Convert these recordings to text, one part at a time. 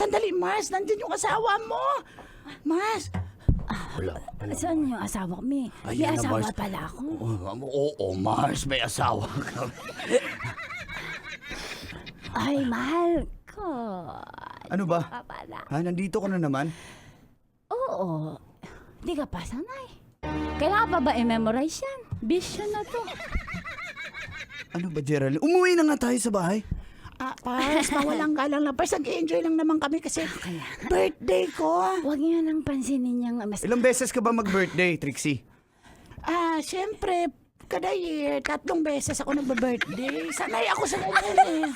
Sandali, Mars. Nandyan yung asawa mo. Mars. Wala. Saan yung asawa ko? May Ayan na, asawa Mars. pala ako. Oo, Mars, may asawa ka. Ay, mahal ko. Ano ba? Pala. Ha, nandito ka na naman? Oo. Di ka pa sanay. Kailangan pa ba i-memorize yan? Vision na to. Ano ba, Geraldine? Umuwi na nga tayo sa bahay. Pars, mawalang galang lang. Pars, nag-enjoy lang naman kami kasi birthday ko. Huwag niyo nang pansinin niyang mas... Ilang beses ka ba mag-birthday, Trixie? Siyempre, kada year, 3 beses ako nag-birthday. Sanay ako sa ganyan eh.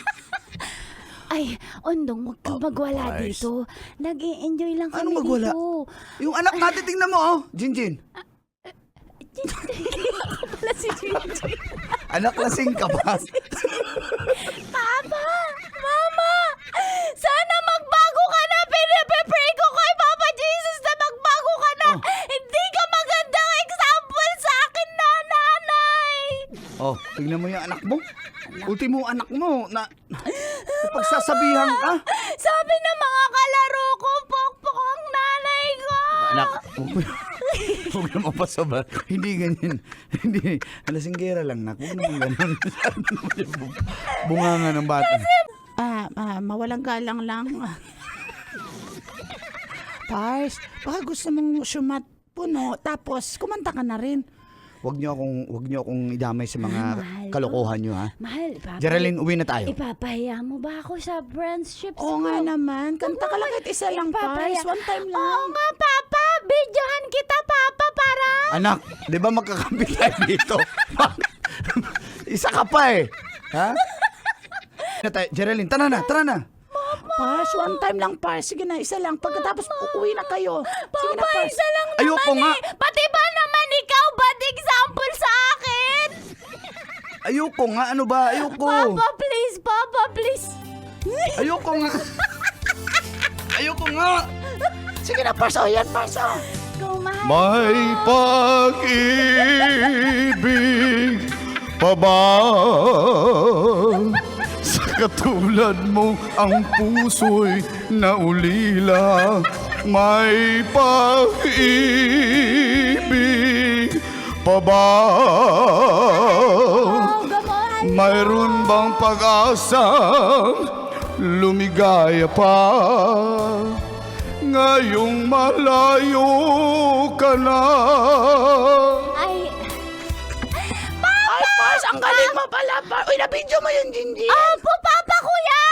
Ay, Ondong, huwag kang magwala Mars. dito. Nag-i-enjoy lang kami Anong magwala? dito. Yung anak natin, tingnan mo, oh. Jinjin. Pala si Gigi. Anak lasing ka ba? Papa! Mama! Sana magbago ka na! Pinipipray ko kay Papa Jesus na magbago ka na! Oh. Hindi ka magandang example sa akin na nanay! Oh, tingnan mo yung anak mo. Ultimo anak mo na pagsasabihan ka. Sabi ng mga kalaro ko, pokpok ang nanay ko! Anak, huwag naman pasoba. Hindi ganyan. Hindi. Alasinggera lang, nak. Huwag naman ganun. Bunganga ng bata. Mawalang galang lang. Pars, baka gusto mong sumat puno, tapos kumanta ka na rin. Huwag niyo akong idamay sa mga mahal ko. kalokohan niyo, ha? Mahal, Geraldine, uwi na tayo. ipapahiya mo ba ako sa friendships Oo ko? nga naman, kanta ka lang kahit isa lang, Ipapaya. Pars. One time lang. Oo nga, Papa! Videohan kita, Papa, para... Anak, di ba magkakampi tayo dito? Isa ka pa eh. Ha? Geraldine, tara na. Pars, one time lang, Pars. Sige na, isa lang. Pagkatapos uuwi na kayo. Sige na, Papa, Pars. isa lang Ayoko naman nga. eh. Pati ba naman ikaw bad example sa akin? Ayoko nga, ano ba? Ayoko. Papa, please. Ayoko nga. Ayoko nga. Sige na, Pars. O, yan, Pars. O. Kumahal. May pag-ibig pa ba sa katulad mo ang puso'y naulila? May pag-ibig pa ba? Oh, gamahal. Mayroon bang pag-asa lumigaya pa? Ngayong malayo ka na. Ay, Ay, Pars, ang galing mo pala, Pars. Uy, na-video mo yun, Jinji. opo, Papa, kuya!